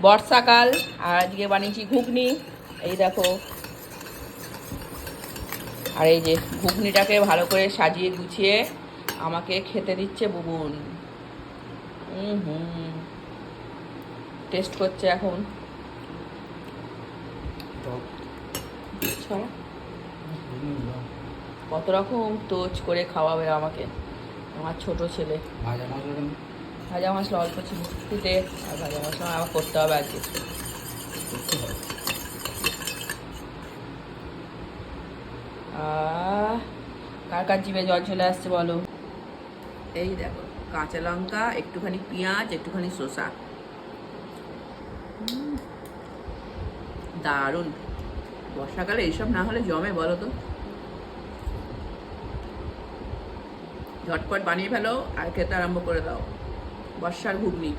বর্ষাকাল আর আজকে বানিয়েছি ঘুগনি। এই দেখো, আর এই যে ঘুগনিটাকে ভালো করে সাজিয়ে গুছিয়ে আমাকে খেতে দিচ্ছে বুবুন। টেস্ট করছে এখন। কত রকম তোচ করে খাওয়াবে আমাকে আমার ছোট ছেলে। ভাজা মশলা অল্প ছিল ফুটে, আর ভাজা মশলা আমার করতে হবে আজকে। কার কার জিভে জল চলে আসছে বলো। এই দেখো, কাঁচা লঙ্কা, একটুখানি পেঁয়াজ, একটুখানি শসা, দারুণ। বর্ষাকালে এইসব না হলে জমে বলো তো। ঝটপট বানিয়ে ফেলো আর খেতে আরম্ভ করে দাও বর্ষার ঘুগনি।